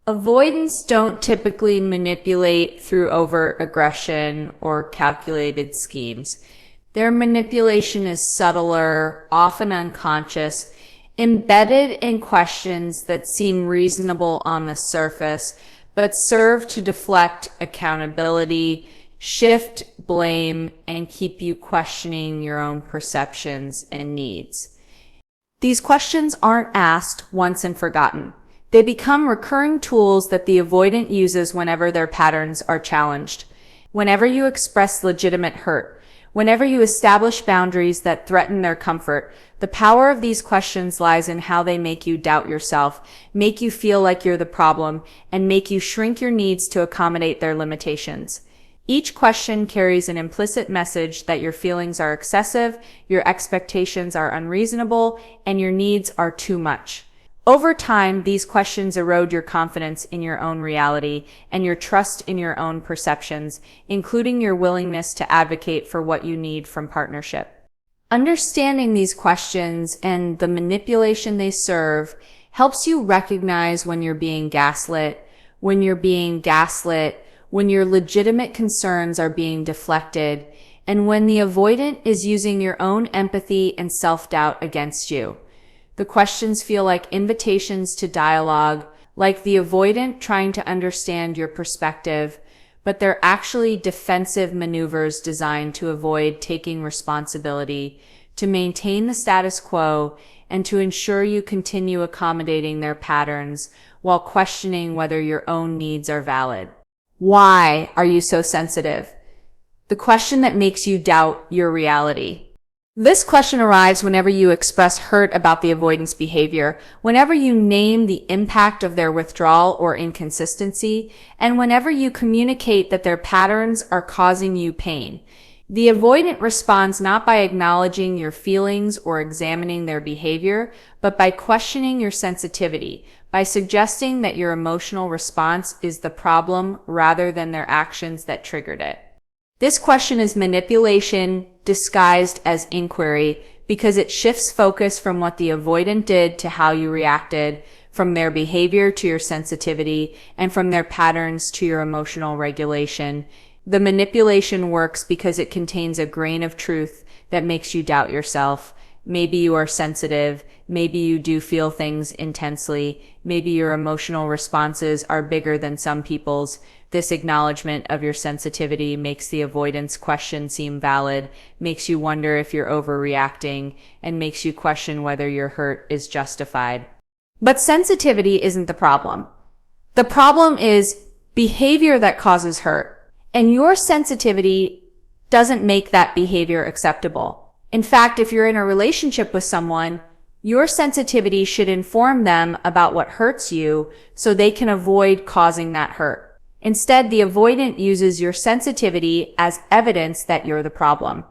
Avoidants don't typically manipulate through overt aggression or calculated schemes. Their manipulation is subtler, often unconscious, embedded in questions that seem reasonable on the surface, but serve to deflect accountability, shift blame, and keep you questioning your own perceptions and needs. These questions aren't asked once and forgotten. They become recurring tools that the avoidant uses whenever their patterns are challenged. Whenever you express legitimate hurt, whenever you establish boundaries that threaten their comfort, the power of these questions lies in how they make you doubt yourself, make you feel like you're the problem, and make you shrink your needs to accommodate their limitations. Each question carries an implicit message that your feelings are excessive, your expectations are unreasonable, and your needs are too much. Over time, these questions erode your confidence in your own reality and your trust in your own perceptions, including your willingness to advocate for what you need from partnership. Understanding these questions and the manipulation they serve helps you recognize when you're being gaslit, when your legitimate concerns are being deflected, and when the avoidant is using your own empathy and self-doubt against you. The questions feel like invitations to dialogue, like the avoidant trying to understand your perspective, but they're actually defensive maneuvers designed to avoid taking responsibility, to maintain the status quo, and to ensure you continue accommodating their patterns while questioning whether your own needs are valid. Why are you so sensitive? The question that makes you doubt your reality. This question arrives whenever you express hurt about the avoidance behavior, whenever you name the impact of their withdrawal or inconsistency, and whenever you communicate that their patterns are causing you pain. The avoidant responds not by acknowledging your feelings or examining their behavior, but by questioning your sensitivity, by suggesting that your emotional response is the problem rather than their actions that triggered it. This question is manipulation disguised as inquiry because it shifts focus from what the avoidant did to how you reacted, from their behavior to your sensitivity, and from their patterns to your emotional regulation. The manipulation works because it contains a grain of truth that makes you doubt yourself. Maybe you are sensitive. Maybe you do feel things intensely. Maybe your emotional responses are bigger than some people's. This acknowledgement of your sensitivity makes the avoidance question seem valid, makes you wonder if you're overreacting, and makes you question whether your hurt is justified. But sensitivity isn't the problem. The problem is behavior that causes hurt. And your sensitivity doesn't make that behavior acceptable. In fact, if you're in a relationship with someone, your sensitivity should inform them about what hurts you so they can avoid causing that hurt. Instead, the avoidant uses your sensitivity as evidence that you're the problem.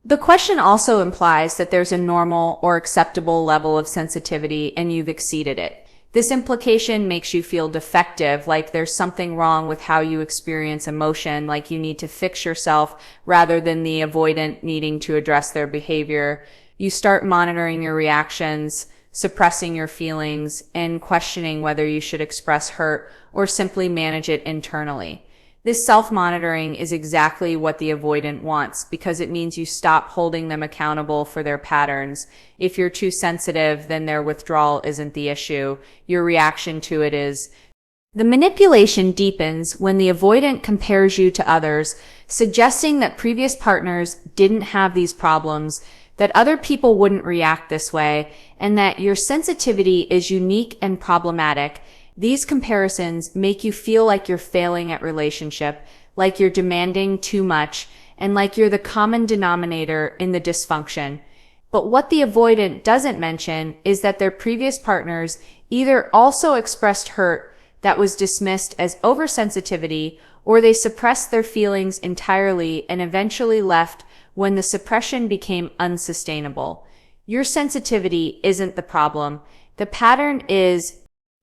The question also implies that there's a normal or acceptable level of sensitivity and you've exceeded it. This implication makes you feel defective, like there's something wrong with how you experience emotion, like you need to fix yourself rather than the avoidant needing to address their behavior. You start monitoring your reactions, suppressing your feelings, and questioning whether you should express hurt or simply manage it internally. This self-monitoring is exactly what the avoidant wants because it means you stop holding them accountable for their patterns. If you're too sensitive, then their withdrawal isn't the issue. Your reaction to it is. The manipulation deepens when the avoidant compares you to others, suggesting that previous partners didn't have these problems, that other people wouldn't react this way, and that your sensitivity is unique and problematic. These comparisons make you feel like you're failing at relationship, like you're demanding too much, and like you're the common denominator in the dysfunction. But what the avoidant doesn't mention is that their previous partners either also expressed hurt that was dismissed as oversensitivity, or they suppressed their feelings entirely and eventually left when the suppression became unsustainable. Your sensitivity isn't the problem. The pattern is.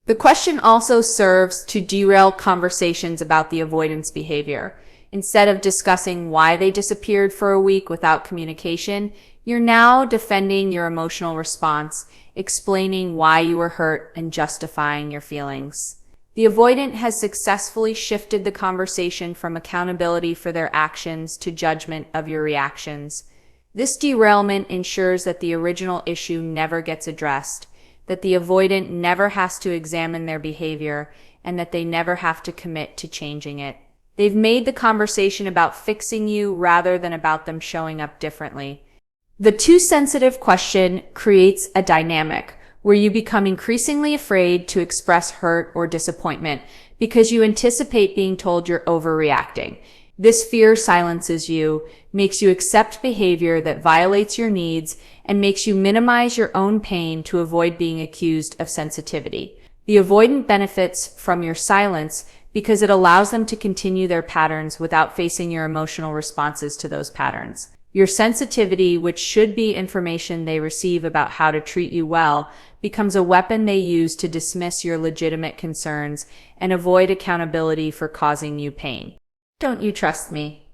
The question also serves to derail conversations about the avoidance behavior. Instead of discussing why they disappeared for a week without communication, you're now defending your emotional response, explaining why you were hurt and justifying your feelings. The avoidant has successfully shifted the conversation from accountability for their actions to judgment of your reactions. This derailment ensures that the original issue never gets addressed, that the avoidant never has to examine their behavior, and that they never have to commit to changing it. They've made the conversation about fixing you rather than about them showing up differently. The too sensitive question creates a dynamic where you become increasingly afraid to express hurt or disappointment because you anticipate being told you're overreacting. This fear silences you, makes you accept behavior that violates your needs, and makes you minimize your own pain to avoid being accused of sensitivity. The avoidant benefits from your silence because it allows them to continue their patterns without facing your emotional responses to those patterns. Your sensitivity, which should be information they receive about how to treat you well, becomes a weapon they use to dismiss your legitimate concerns and avoid accountability for causing you pain. Don't you trust me?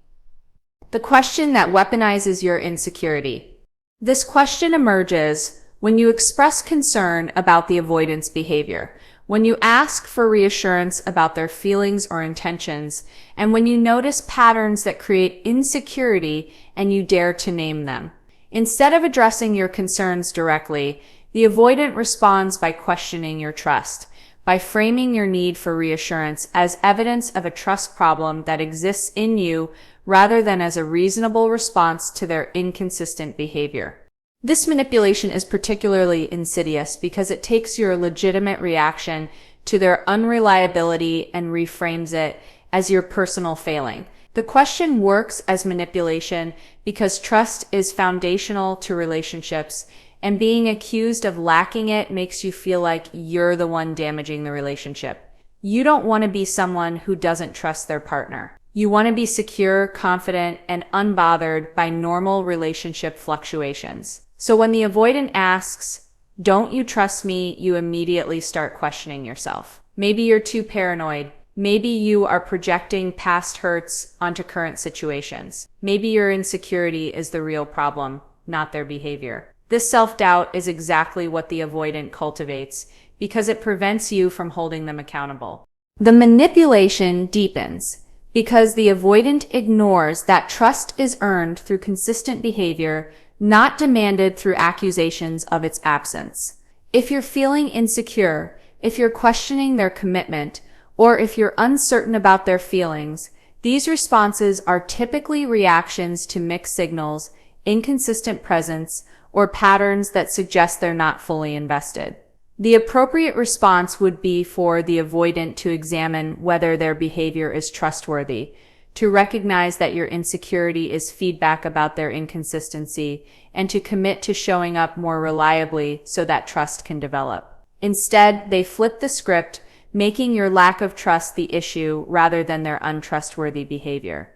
The question that weaponizes your insecurity. This question emerges when you express concern about the avoidance behavior, when you ask for reassurance about their feelings or intentions, and when you notice patterns that create insecurity and you dare to name them. Instead of addressing your concerns directly, the avoidant responds by questioning your trust, by framing your need for reassurance as evidence of a trust problem that exists in you rather than as a reasonable response to their inconsistent behavior. This manipulation is particularly insidious because it takes your legitimate reaction to their unreliability and reframes it as your personal failing. The question works as manipulation because trust is foundational to relationships, and being accused of lacking it makes you feel like you're the one damaging the relationship. You don't want to be someone who doesn't trust their partner. You want to be secure, confident, and unbothered by normal relationship fluctuations. So when the avoidant asks, "Don't you trust me?" you immediately start questioning yourself. Maybe you're too paranoid. Maybe you are projecting past hurts onto current situations. Maybe your insecurity is the real problem, not their behavior. This self-doubt is exactly what the avoidant cultivates because it prevents you from holding them accountable. The manipulation deepens because the avoidant ignores that trust is earned through consistent behavior, not demanded through accusations of its absence. If you're feeling insecure, if you're questioning their commitment, or if you're uncertain about their feelings, these responses are typically reactions to mixed signals, inconsistent presence, or patterns that suggest they're not fully invested. The appropriate response would be for the avoidant to examine whether their behavior is trustworthy, to recognize that your insecurity is feedback about their inconsistency, and to commit to showing up more reliably so that trust can develop. Instead, they flip the script, making your lack of trust the issue rather than their untrustworthy behavior.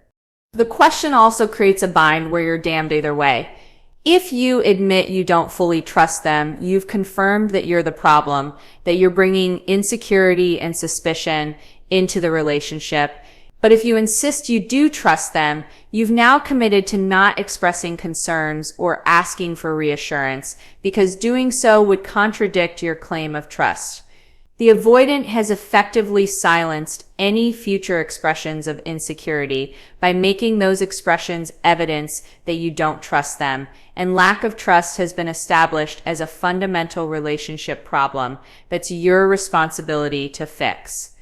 The question also creates a bind where you're damned either way. If you admit you don't fully trust them, you've confirmed that you're the problem, that you're bringing insecurity and suspicion into the relationship. But if you insist you do trust them, you've now committed to not expressing concerns or asking for reassurance, because doing so would contradict your claim of trust. The avoidant has effectively silenced any future expressions of insecurity by making those expressions evidence that you don't trust them, and lack of trust has been established as a fundamental relationship problem that's your responsibility to fix.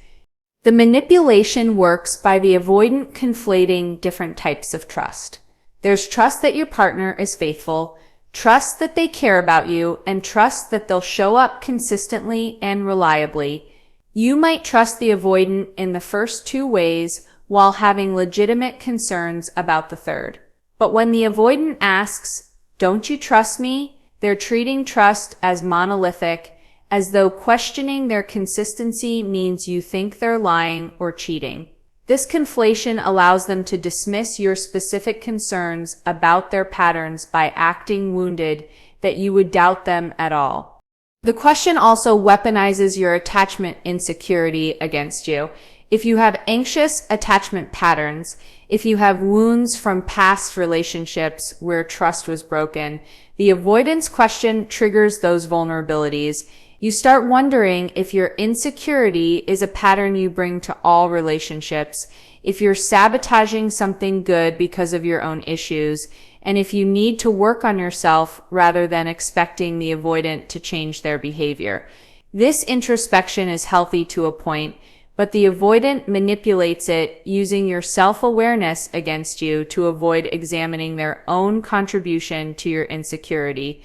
The manipulation works by the avoidant conflating different types of trust. There's trust that your partner is faithful, trust that they care about you, and trust that they'll show up consistently and reliably. You might trust the avoidant in the first two ways while having legitimate concerns about the third. But when the avoidant asks, "Don't you trust me?" they're treating trust as monolithic, as though questioning their consistency means you think they're lying or cheating. This conflation allows them to dismiss your specific concerns about their patterns by acting wounded that you would doubt them at all. The question also weaponizes your attachment insecurity against you. If you have anxious attachment patterns, if you have wounds from past relationships where trust was broken, the avoidance question triggers those vulnerabilities. You start wondering if your insecurity is a pattern you bring to all relationships, if you're sabotaging something good because of your own issues, and if you need to work on yourself rather than expecting the avoidant to change their behavior. This introspection is healthy to a point, but the avoidant manipulates it using your self-awareness against you to avoid examining their own contribution to your insecurity.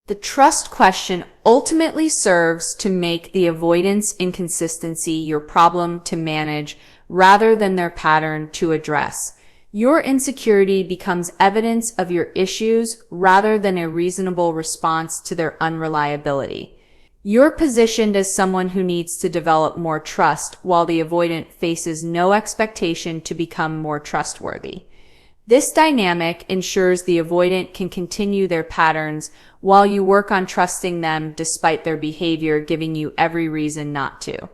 The trust question ultimately serves to make the avoidance inconsistency your problem to manage rather than their pattern to address. Your insecurity becomes evidence of your issues rather than a reasonable response to their unreliability. You're positioned as someone who needs to develop more trust while the avoidant faces no expectation to become more trustworthy. This dynamic ensures the avoidant can continue their patterns while you work on trusting them despite their behavior giving you every reason not to.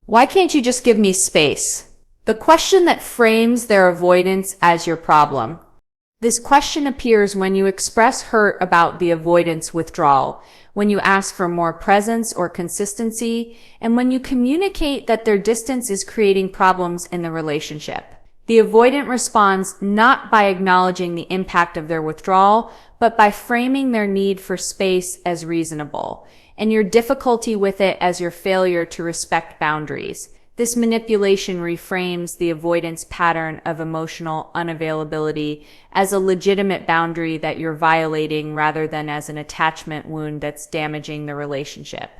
Why can't you just give me space? The question that frames their avoidance as your problem. This question appears when you express hurt about the avoidance withdrawal, when you ask for more presence or consistency, and when you communicate that their distance is creating problems in the relationship. The avoidant responds not by acknowledging the impact of their withdrawal, but by framing their need for space as reasonable, and your difficulty with it as your failure to respect boundaries. This manipulation reframes the avoidance pattern of emotional unavailability as a legitimate boundary that you're violating rather than as an attachment wound that's damaging the relationship.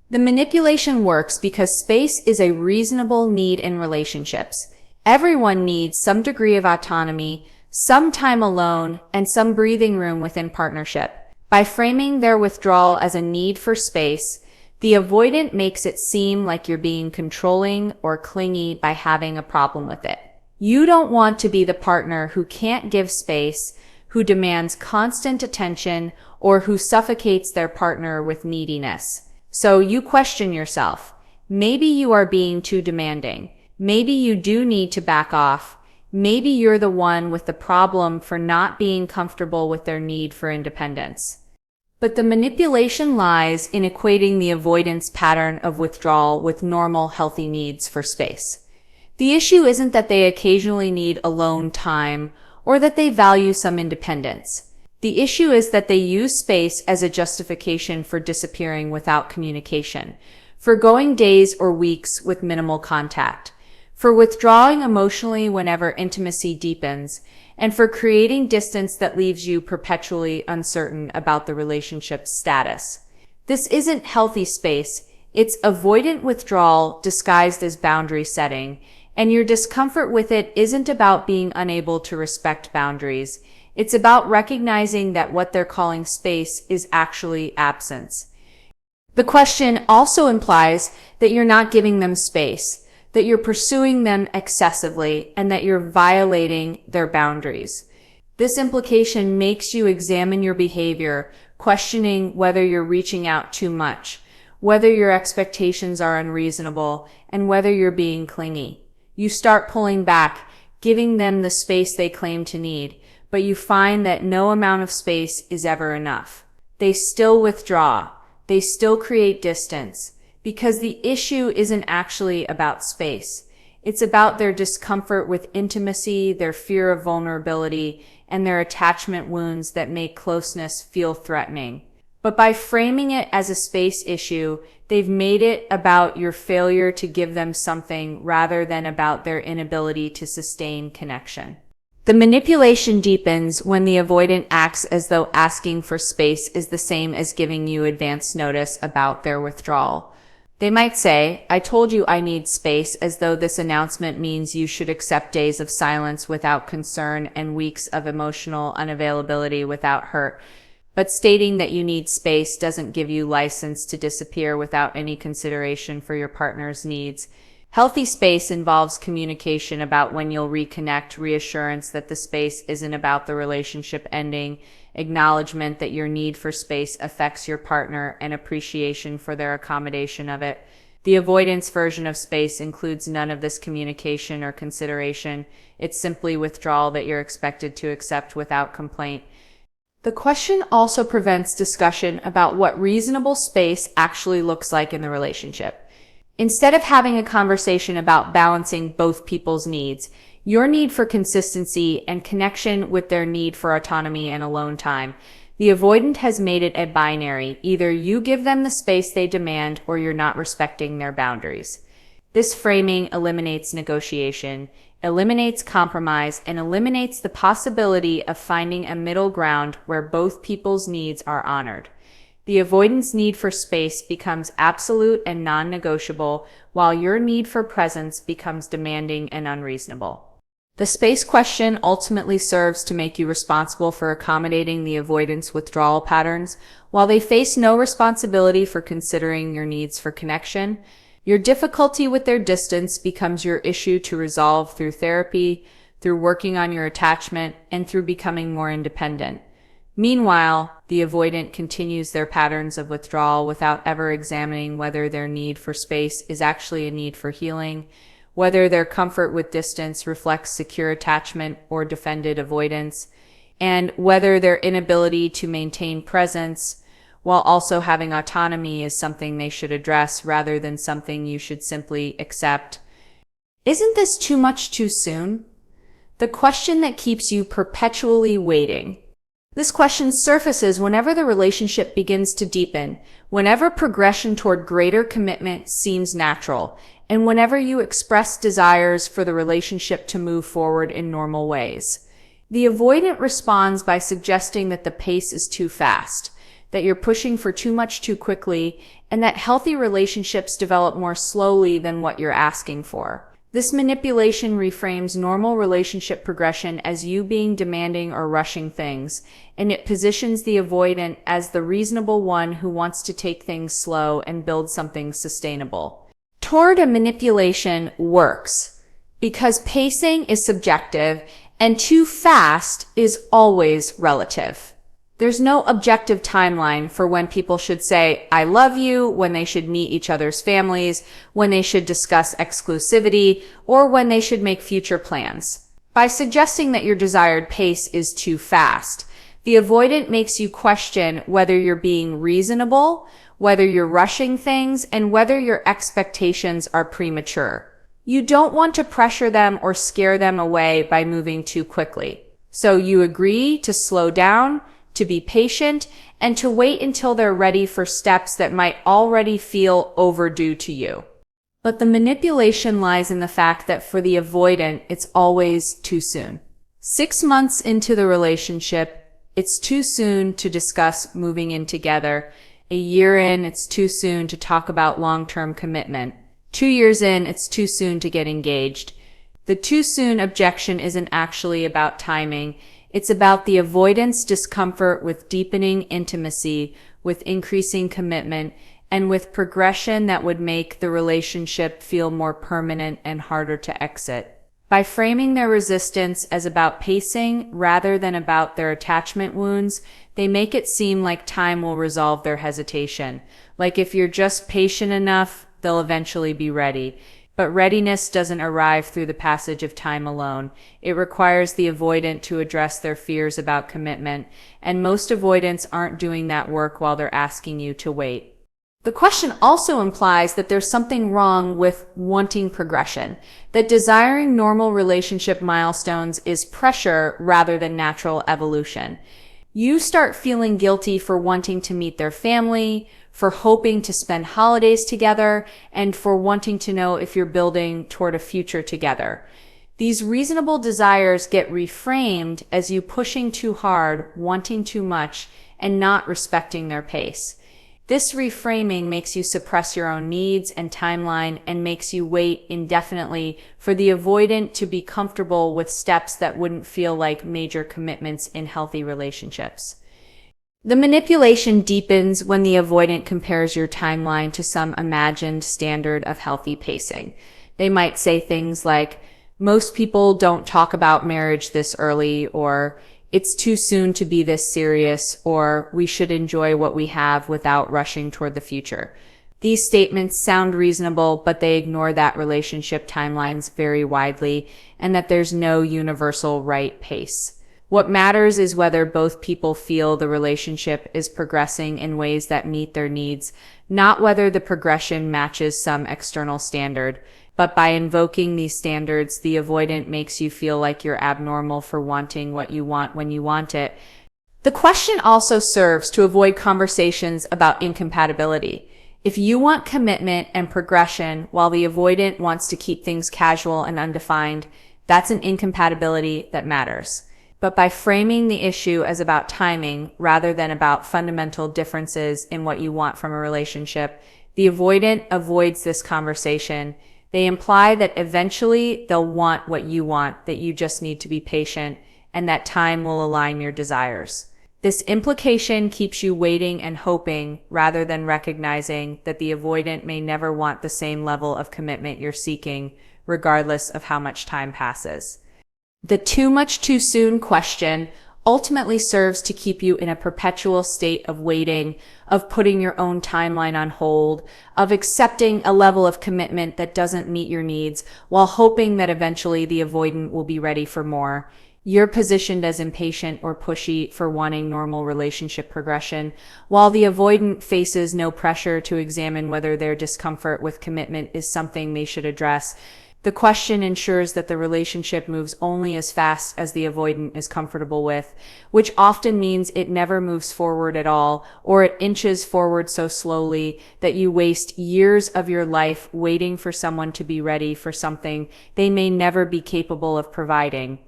The manipulation works because space is a reasonable need in relationships. Everyone needs some degree of autonomy, some time alone, and some breathing room within partnership. By framing their withdrawal as a need for space, the avoidant makes it seem like you're being controlling or clingy by having a problem with it. You don't want to be the partner who can't give space, who demands constant attention, or who suffocates their partner with neediness. So you question yourself. Maybe you are being too demanding. Maybe you do need to back off. Maybe you're the one with the problem for not being comfortable with their need for independence. But the manipulation lies in equating the avoidance pattern of withdrawal with normal, healthy needs for space. The issue isn't that they occasionally need alone time or that they value some independence. The issue is that they use space as a justification for disappearing without communication, for going days or weeks with minimal contact, for withdrawing emotionally whenever intimacy deepens, and for creating distance that leaves you perpetually uncertain about the relationship's status. This isn't healthy space, it's avoidant withdrawal disguised as boundary setting, and your discomfort with it isn't about being unable to respect boundaries. It's about recognizing that what they're calling space is actually absence. The question also implies that you're not giving them space, that you're pursuing them excessively, and that you're violating their boundaries. This implication makes you examine your behavior, questioning whether you're reaching out too much, whether your expectations are unreasonable, and whether you're being clingy. You start pulling back, giving them the space they claim to need, but you find that no amount of space is ever enough. They still withdraw. They still create distance. Because the issue isn't actually about space. It's about their discomfort with intimacy, their fear of vulnerability, and their attachment wounds that make closeness feel threatening. But by framing it as a space issue, they've made it about your failure to give them something rather than about their inability to sustain connection. The manipulation deepens when the avoidant acts as though asking for space is the same as giving you advance notice about their withdrawal. They might say, "I told you I need space," as though this announcement means you should accept days of silence without concern and weeks of emotional unavailability without hurt. But stating that you need space doesn't give you license to disappear without any consideration for your partner's needs. Healthy space involves communication about when you'll reconnect, reassurance that the space isn't about the relationship ending, acknowledgement that your need for space affects your partner, and appreciation for their accommodation of it. The avoidance version of space includes none of this communication or consideration. It's simply withdrawal that you're expected to accept without complaint. The question also prevents discussion about what reasonable space actually looks like in the relationship. Instead of having a conversation about balancing both people's needs, your need for consistency and connection with their need for autonomy and alone time, the avoidant has made it a binary. Either you give them the space they demand or you're not respecting their boundaries. This framing eliminates negotiation, eliminates compromise, and eliminates the possibility of finding a middle ground where both people's needs are honored. The avoidant's need for space becomes absolute and non-negotiable, while your need for presence becomes demanding and unreasonable. The space question ultimately serves to make you responsible for accommodating the avoidant's withdrawal patterns, while they face no responsibility for considering your needs for connection. Your difficulty with their distance becomes your issue to resolve through therapy, through working on your attachment, and through becoming more independent. Meanwhile, the avoidant continues their patterns of withdrawal without ever examining whether their need for space is actually a need for healing, whether their comfort with distance reflects secure attachment or defended avoidance, and whether their inability to maintain presence while also having autonomy is something they should address rather than something you should simply accept. Isn't this too much too soon? The question that keeps you perpetually waiting. This question surfaces whenever the relationship begins to deepen, whenever progression toward greater commitment seems natural, and whenever you express desires for the relationship to move forward in normal ways. The avoidant responds by suggesting that the pace is too fast, that you're pushing for too much too quickly, and that healthy relationships develop more slowly than what you're asking for. This manipulation reframes normal relationship progression as you being demanding or rushing things, and it positions the avoidant as the reasonable one who wants to take things slow and build something sustainable. Toward a manipulation works because pacing is subjective and too fast is always relative. There's no objective timeline for when people should say, I love you, when they should meet each other's families, when they should discuss exclusivity, or when they should make future plans. By suggesting that your desired pace is too fast, the avoidant makes you question whether you're being reasonable, whether you're rushing things, and whether your expectations are premature. You don't want to pressure them or scare them away by moving too quickly. So you agree to slow down, to be patient, and to wait until they're ready for steps that might already feel overdue to you. But the manipulation lies in the fact that for the avoidant, it's always too soon. 6 months into the relationship, it's too soon to discuss moving in together. A year in, it's too soon to talk about long-term commitment. 2 years in, it's too soon to get engaged. The too soon objection isn't actually about timing. It's about the avoidant's discomfort with deepening intimacy, with increasing commitment, and with progression that would make the relationship feel more permanent and harder to exit. By framing their resistance as about pacing rather than about their attachment wounds, they make it seem like time will resolve their hesitation. Like if you're just patient enough, they'll eventually be ready. But readiness doesn't arrive through the passage of time alone. It requires the avoidant to address their fears about commitment, and most avoidants aren't doing that work while they're asking you to wait. The question also implies that there's something wrong with wanting progression, that desiring normal relationship milestones is pressure rather than natural evolution. You start feeling guilty for wanting to meet their family, for hoping to spend holidays together, and for wanting to know if you're building toward a future together. These reasonable desires get reframed as you pushing too hard, wanting too much, and not respecting their pace. This reframing makes you suppress your own needs and timeline and makes you wait indefinitely for the avoidant to be comfortable with steps that wouldn't feel like major commitments in healthy relationships. The manipulation deepens when the avoidant compares your timeline to some imagined standard of healthy pacing. They might say things like, most people don't talk about marriage this early, or it's too soon to be this serious, or we should enjoy what we have without rushing toward the future. These statements sound reasonable, but they ignore that relationship timelines vary widely and that there's no universal right pace. What matters is whether both people feel the relationship is progressing in ways that meet their needs, not whether the progression matches some external standard. But by invoking these standards, the avoidant makes you feel like you're abnormal for wanting what you want when you want it. The question also serves to avoid conversations about incompatibility. If you want commitment and progression while the avoidant wants to keep things casual and undefined, that's an incompatibility that matters. But by framing the issue as about timing rather than about fundamental differences in what you want from a relationship, the avoidant avoids this conversation. They imply that eventually they'll want what you want, that you just need to be patient, and that time will align your desires. This implication keeps you waiting and hoping rather than recognizing that the avoidant may never want the same level of commitment you're seeking, regardless of how much time passes. The too much too soon question ultimately serves to keep you in a perpetual state of waiting, of putting your own timeline on hold, of accepting a level of commitment that doesn't meet your needs, while hoping that eventually the avoidant will be ready for more. You're positioned as impatient or pushy for wanting normal relationship progression, while the avoidant faces no pressure to examine whether their discomfort with commitment is something they should address. The question ensures that the relationship moves only as fast as the avoidant is comfortable with, which often means it never moves forward at all, or it inches forward so slowly that you waste years of your life waiting for someone to be ready for something they may never be capable of providing.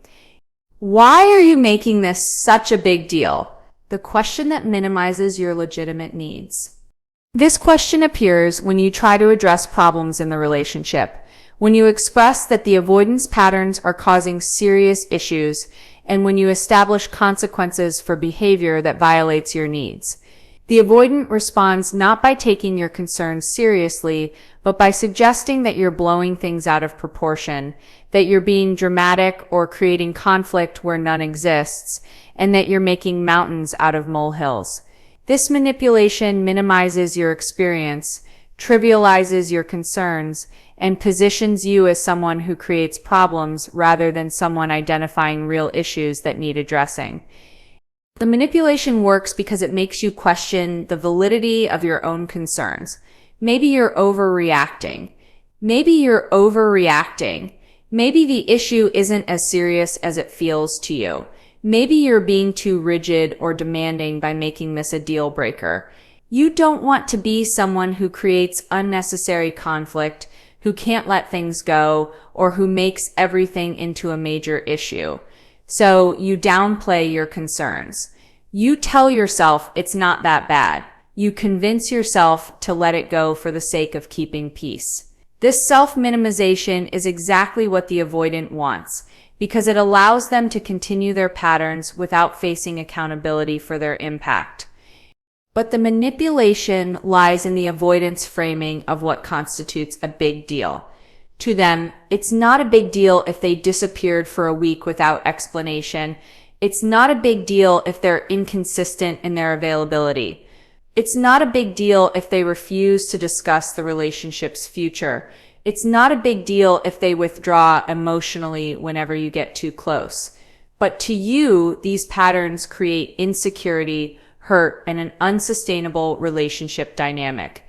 Why are you making this such a big deal? The question that minimizes your legitimate needs. This question appears when you try to address problems in the relationship, when you express that the avoidance patterns are causing serious issues, and when you establish consequences for behavior that violates your needs. The avoidant responds not by taking your concerns seriously, but by suggesting that you're blowing things out of proportion, that you're being dramatic or creating conflict where none exists, and that you're making mountains out of molehills. This manipulation minimizes your experience, trivializes your concerns, and positions you as someone who creates problems rather than someone identifying real issues that need addressing. The manipulation works because it makes you question the validity of your own concerns. Maybe you're overreacting. Maybe you're overreacting. Maybe the issue isn't as serious as it feels to you. Maybe you're being too rigid or demanding by making this a deal breaker. You don't want to be someone who creates unnecessary conflict, who can't let things go, or who makes everything into a major issue. So you downplay your concerns. You tell yourself it's not that bad. You convince yourself to let it go for the sake of keeping peace. This self-minimization is exactly what the avoidant wants, because it allows them to continue their patterns without facing accountability for their impact. But the manipulation lies in the avoidance framing of what constitutes a big deal. To them, it's not a big deal if they disappeared for a week without explanation. It's not a big deal if they're inconsistent in their availability. It's not a big deal if they refuse to discuss the relationship's future. It's not a big deal if they withdraw emotionally whenever you get too close. But to you, these patterns create insecurity, hurt, and an unsustainable relationship dynamic.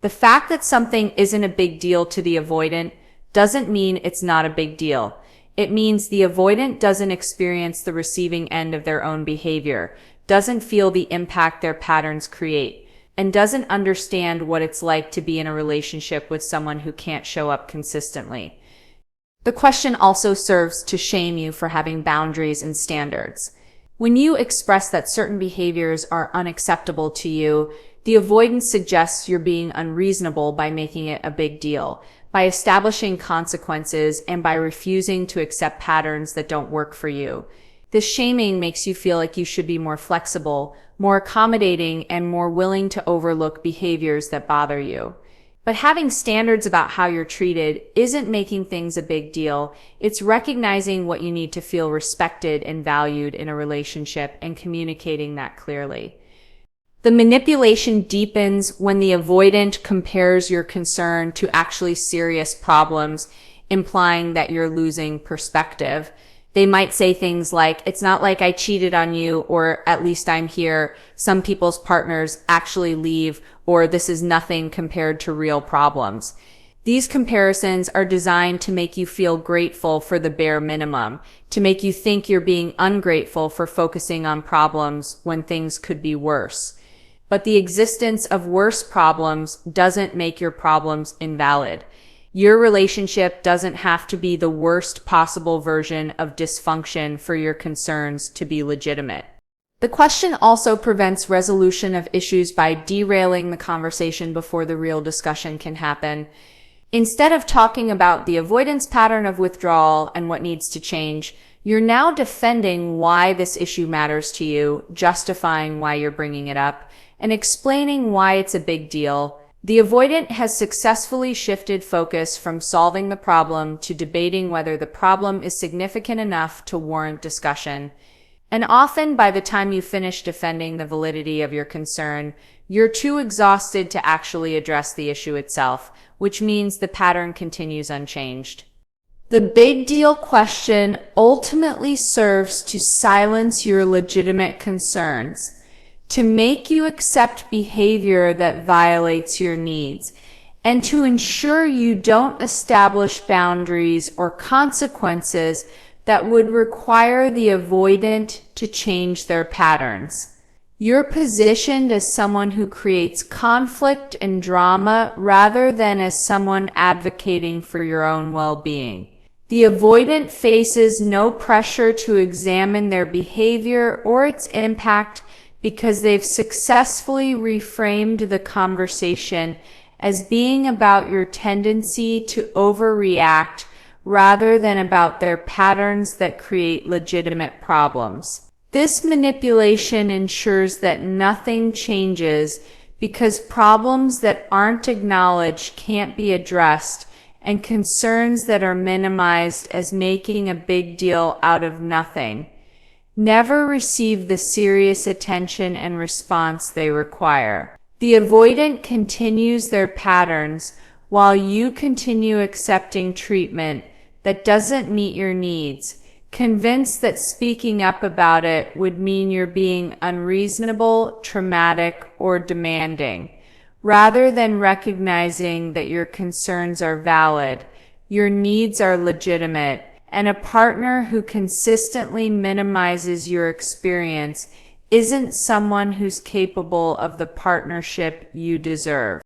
The fact that something isn't a big deal to the avoidant doesn't mean it's not a big deal. It means the avoidant doesn't experience the receiving end of their own behavior, doesn't feel the impact their patterns create, and doesn't understand what it's like to be in a relationship with someone who can't show up consistently. The question also serves to shame you for having boundaries and standards. When you express that certain behaviors are unacceptable to you, the avoidance suggests you're being unreasonable by making it a big deal, by establishing consequences, and by refusing to accept patterns that don't work for you. This shaming makes you feel like you should be more flexible, more accommodating, and more willing to overlook behaviors that bother you. But having standards about how you're treated isn't making things a big deal. It's recognizing what you need to feel respected and valued in a relationship and communicating that clearly. The manipulation deepens when the avoidant compares your concern to actually serious problems, implying that you're losing perspective. They might say things like, it's not like I cheated on you, or at least I'm here. Some people's partners actually leave, or this is nothing compared to real problems. These comparisons are designed to make you feel grateful for the bare minimum, to make you think you're being ungrateful for focusing on problems when things could be worse. But the existence of worse problems doesn't make your problems invalid. Your relationship doesn't have to be the worst possible version of dysfunction for your concerns to be legitimate. The question also prevents resolution of issues by derailing the conversation before the real discussion can happen. Instead of talking about the avoidance pattern of withdrawal and what needs to change, you're now defending why this issue matters to you, justifying why you're bringing it up, and explaining why it's a big deal. The avoidant has successfully shifted focus from solving the problem to debating whether the problem is significant enough to warrant discussion. And often, by the time you finish defending the validity of your concern, you're too exhausted to actually address the issue itself, which means the pattern continues unchanged. The big deal question ultimately serves to silence your legitimate concerns, to make you accept behavior that violates your needs, and to ensure you don't establish boundaries or consequences that would require the avoidant to change their patterns. You're positioned as someone who creates conflict and drama rather than as someone advocating for your own well-being. The avoidant faces no pressure to examine their behavior or its impact because they've successfully reframed the conversation as being about your tendency to overreact rather than about their patterns that create legitimate problems. This manipulation ensures that nothing changes because problems that aren't acknowledged can't be addressed, and concerns that are minimized as making a big deal out of nothing never receive the serious attention and response they require. The avoidant continues their patterns while you continue accepting treatment that doesn't meet your needs, convinced that speaking up about it would mean you're being unreasonable, traumatic, or demanding. Rather than recognizing that your concerns are valid, your needs are legitimate, and a partner who consistently minimizes your experience isn't someone who's capable of the partnership you deserve.